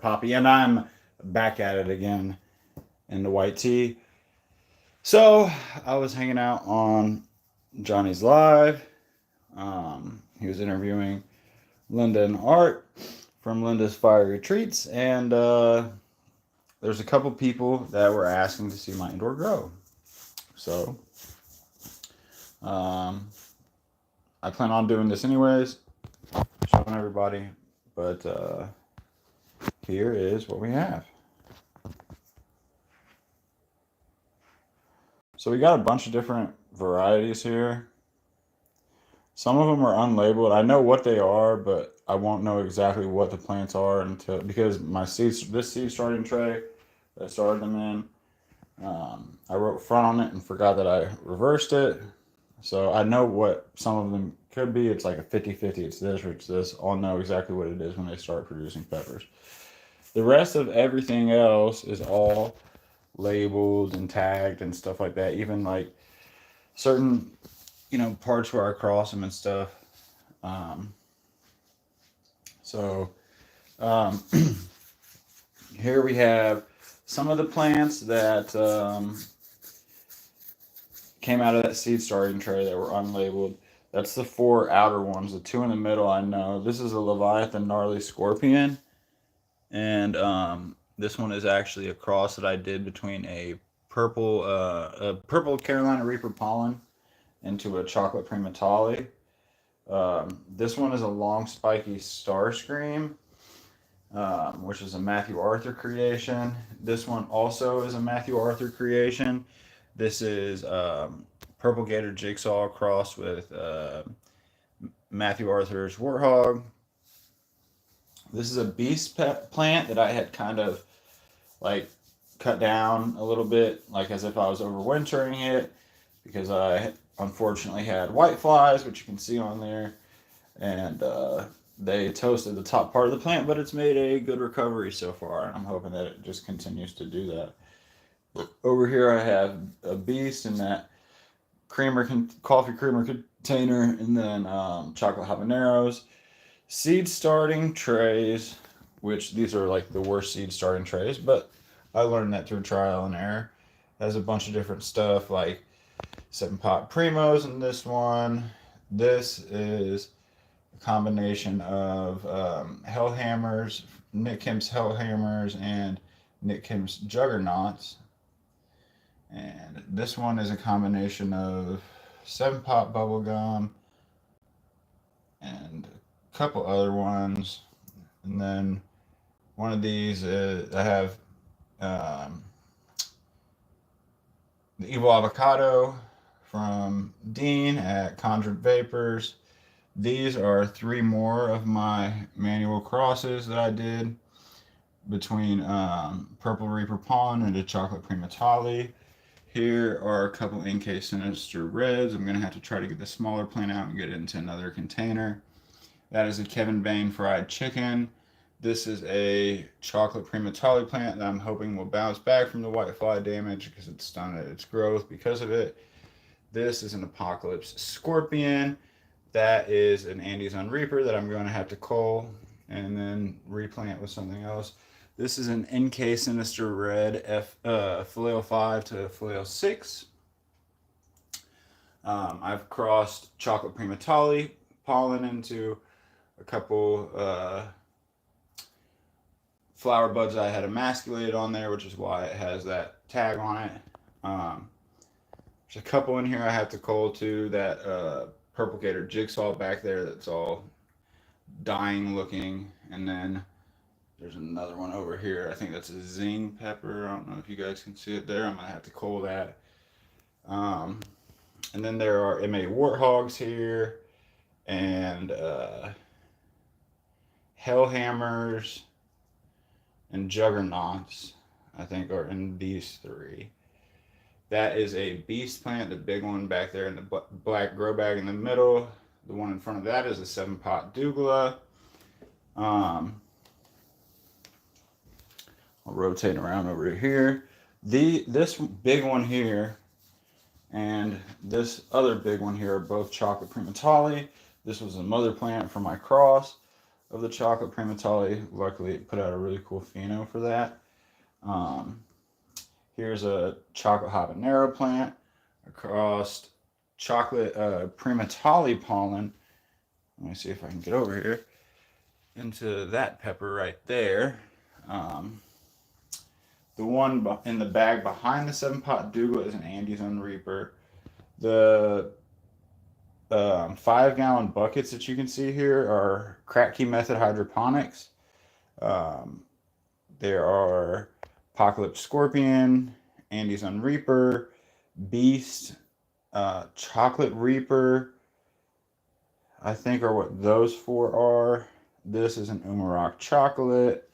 poppy, and I'm back at it again in the white tea. So I was hanging out on Johnny's Live. He was interviewing Linda and Art from Linda's Fiery Treats, and there's a couple people that were asking to see my indoor grow. So I plan on doing this anyways, showing everybody. But here is what we have. So we got a bunch of different varieties here. Some of them are unlabeled. I know what they are, but I won't know exactly what the plants are until, because this seed starting tray that I started them in, I wrote front on it and forgot that I reversed it. So I know what some of them could be. It's like a 50-50. It's this or it's this. I'll know exactly what it is when they start producing peppers. The rest of everything else is all labeled and tagged and stuff like that. Even like certain, parts where I cross them and stuff. So here we have some of the plants that came out of that seed starting tray that were unlabeled. That's the 4 outer ones. The 2 in the middle, I know. This is a Leviathan Gnarly Scorpion. And this one is actually a cross that I did between a purple Carolina Reaper pollen into a chocolate Primotalii. This one is a long spiky Starscream, which is a Matthew Arthur creation. This one also is a Matthew Arthur creation. This is Purple Gator Jigsaw crossed with Matthew Arthur's Warthog. This is a beast plant that I had kind of like cut down a little bit, like as if I was overwintering it, because I unfortunately had white flies, which you can see on there, and they toasted the top part of the plant, but it's made a good recovery so far, and I'm hoping that it just continues to do that. Over here I have a beast in that coffee creamer container, and then chocolate habaneros. Seed starting trays, which these are like the worst seed starting trays, but I learned that through trial and error. It has a bunch of different stuff like 7-pot primos in this one. This is a combination of Hellhammers, Nick Kemp's Hellhammers, and Nick Kemp's Juggernauts. And this one is a combination of 7-pot bubblegum and a couple other ones. And then one of these is, I have the Evil Avocado from Dean at Conjured Vapors. These are 3 more of my manual crosses that I did between Purple Reaper Pawn and a Chocolate Primotalii. Here are a couple NK Sinister Reds. I'm going to have to try to get the smaller plant out and get it into another container. That is a Kevin Bain fried chicken. This is a chocolate Primotalii plant that I'm hoping will bounce back from the white fly damage because it's stunted its growth because of it. This is an Apocalypse Scorpion. That is an Andes on Reaper that I'm going to have to cull and then replant with something else. This is an NK Sinister Red Phileo 5 to Phileo 6. I've crossed chocolate Primotalii pollen into a couple flower buds I had emasculated on there, which is why it has that tag on it. There's a couple in here I have to cull too. That Purple Gator Jigsaw back there that's all dying looking. And then there's another one over here. I think that's a zing pepper. I don't know if you guys can see it there. I'm going to have to cull that. And then there are MA Warthogs here. And Hellhammers and Juggernauts, I think, are in these 3. That is a beast plant, the big one back there in the black grow bag in the middle. The one in front of that is a 7-pot Douglah. I'll rotate around over here. This big one here and this other big one here are both chocolate Primotalii. This was a mother plant for my cross. of the chocolate Primotalii. Luckily, it put out a really cool pheno for that. Here's a chocolate habanero plant across chocolate Primotalii pollen. Let me see if I can get over here into that pepper right there. The one in the bag behind the 7 Pot Douglah is an Andes Reaper. The 5-gallon buckets that you can see here are Crack Key Method hydroponics. There are Apocalypse Scorpion, Andes Reaper, Beast, Chocolate Reaper, I think are what those 4 are. This is an Umarock chocolate.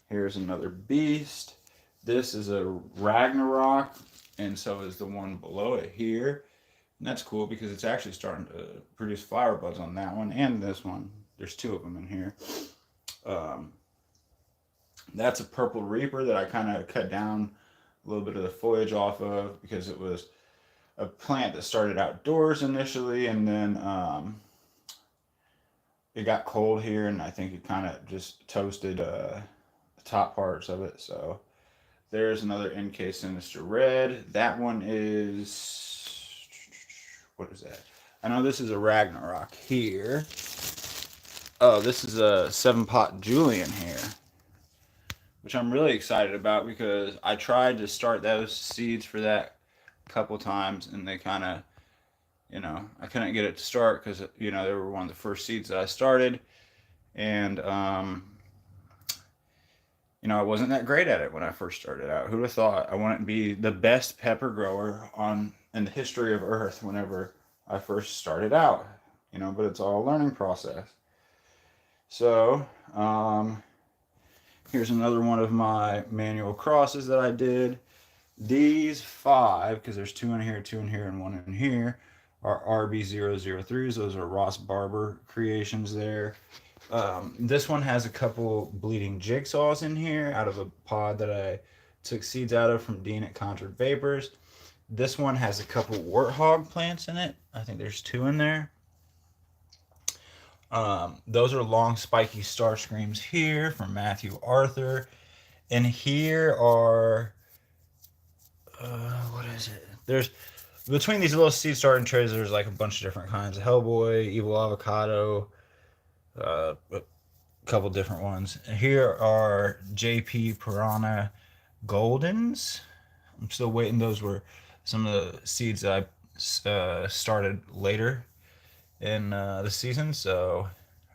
Here's another Beast. This is a Ragnarok, and so is the one below it here. And that's cool because it's actually starting to produce flower buds on that one and this one. There's 2 of them in here. That's a Purple Reaper that I kind of cut down a little bit of the foliage off of because it was a plant that started outdoors initially, and then it got cold here, and I think it kind of just toasted the top parts of it. So there's another NK Sinister Red. That one is, what is that? I know this is a Ragnarok here. Oh, this is a 7 Pot Julian here, which I'm really excited about because I tried to start those seeds for that a couple times, and they kind of, I couldn't get it to start because, they were one of the first seeds that I started. And, I wasn't that great at it when I first started out. Who'd have thought I wouldn't be the best pepper grower in the history of Earth whenever I first started out, but it's all a learning process. So, here's another one of my manual crosses that I did. These 5, because there's 2 in here, 2 in here, and 1 in here, are RB003s. Those are Ross Barber creations there. This one has a couple bleeding jigsaws in here out of a pod that I took seeds out of from Dean at Conjured Vapors. This one has a couple warthog plants in it. I think there's 2 in there. Those are long spiky star screams here from Matthew Arthur. And here are, what is it? There's, between these little seed starting trays, there's like a bunch of different kinds. Hellboy, Evil Avocado, a couple different ones. And here are JP Piranha Goldens. I'm still waiting. Those were some of the seeds that I started later in the season,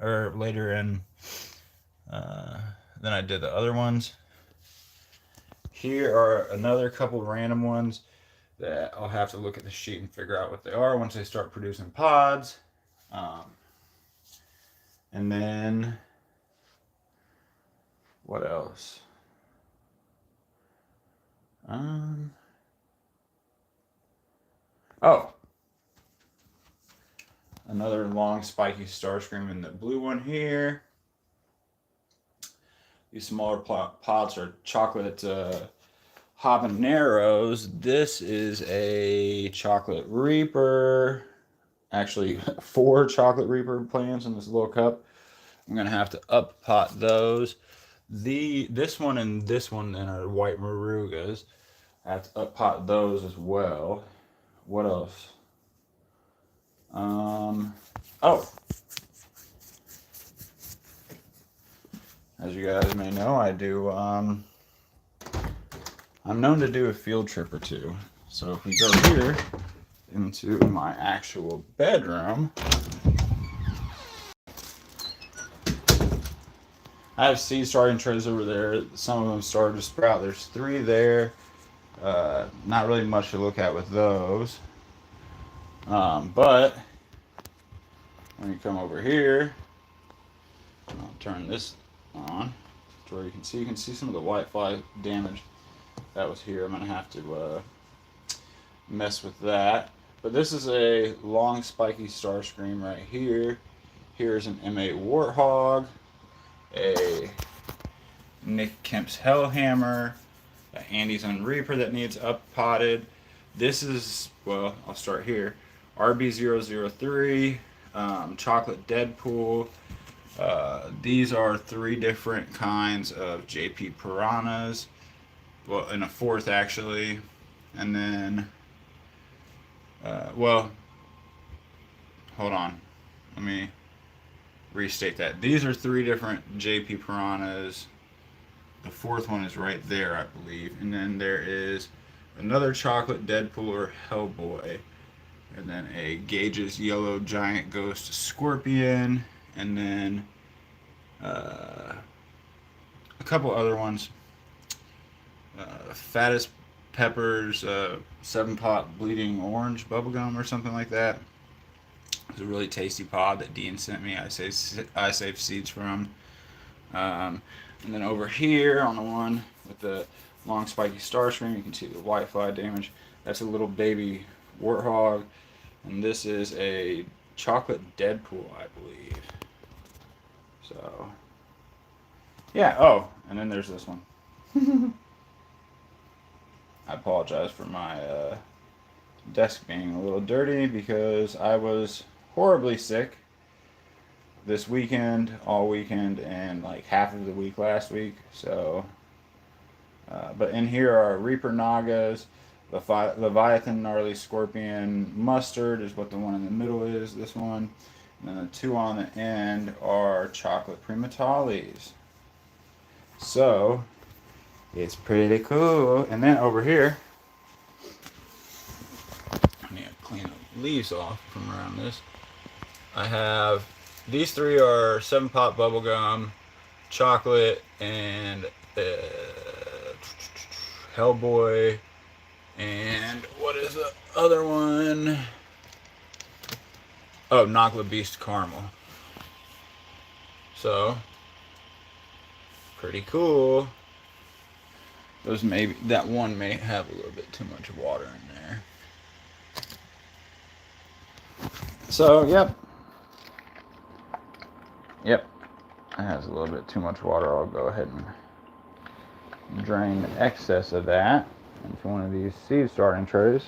or later in than I did the other ones. Here are another couple random ones that I'll have to look at the sheet and figure out what they are once they start producing pods. And then what else? Oh, another long spiky Starscream in the blue one here. These smaller pods are chocolate habaneros. This is a chocolate reaper. Actually, 4 chocolate reaper plants in this little cup. I'm gonna have to up pot those. This one and this one then are white marugas. I have to up pot those as well. What else? Oh, as you guys may know, I do, I'm known to do a field trip or 2. So if we go here into my actual bedroom, I have seed starting trays over there. Some of them started to sprout. There's 3 there. Not really much to look at with those. But when you come over here, I'll turn this on to where you can see some of the whitefly damage that was here. I'm gonna have to mess with that. But this is a long spiky Starscream right here. Here's an MA Warthog, a Nick Kemp's Hellhammer, an Andes Reaper that needs up potted. This is, well, I'll start here. RB003, Chocolate Deadpool, These are 3 different kinds of JP piranhas. Well, and a 4th actually. And then, well, hold on. Let me restate that. These are 3 different JP piranhas. The 4th one is right there, I believe. And then there is another chocolate Deadpool or Hellboy. And then a Gage's Yellow Giant Ghost Scorpion. And then a couple other ones. Fattest Peppers, 7-pot Bleeding Orange Bubblegum or something like that. It's a really tasty pod that Dean sent me. I saved seeds from. And then over here on the one with the long spiky Starscream, you can see the white fly damage. That's a little baby Warthog. And this is a chocolate Deadpool, I believe. So, yeah. Oh, and then there's this one. I apologize for my desk being a little dirty because I was horribly sick this weekend, all weekend, and like half of the week last week. So, but in here are Reaper Nagas, Leviathan Gnarly Scorpion Mustard is what the one in the middle is, this one. And then the 2 on the end are chocolate Primatalis. So, it's pretty cool. And then over here, I need to clean the leaves off from around this. I have, these 3 are 7-pot bubblegum, chocolate, and Hellboy, and what is the other one? Oh, Nagla Beast Caramel. So, pretty cool. That one may have a little bit too much water in there. So, yep. Yep. It has a little bit too much water. I'll go ahead and drain the excess of that into one of these seed starting trays.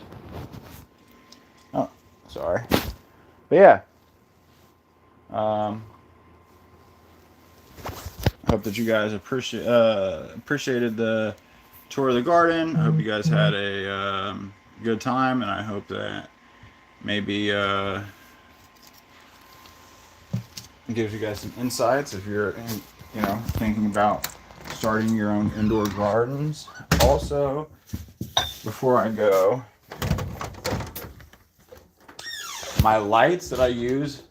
Oh, sorry. But yeah. I hope that you guys appreciated the tour of the garden. I hope you guys had a good time, and I hope that maybe gives you guys some insights if you're thinking about starting your own indoor gardens. Also, before I go, my lights that I use,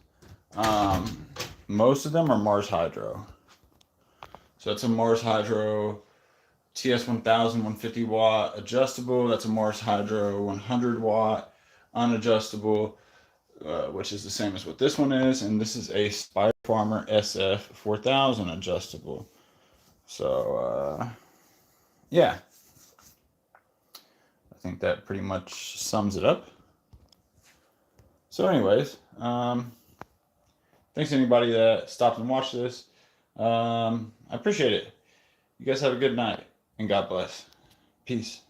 most of them are Mars Hydro. So it's a Mars Hydro TS1000 150 watt adjustable. That's a Mars Hydro 100 watt unadjustable, which is the same as what this one is. And this is a Spider Farmer SF 4000 adjustable. So, yeah. I think that pretty much sums it up. So anyways, thanks to anybody that stopped and watched this. I appreciate it. You guys have a good night, and God bless. Peace.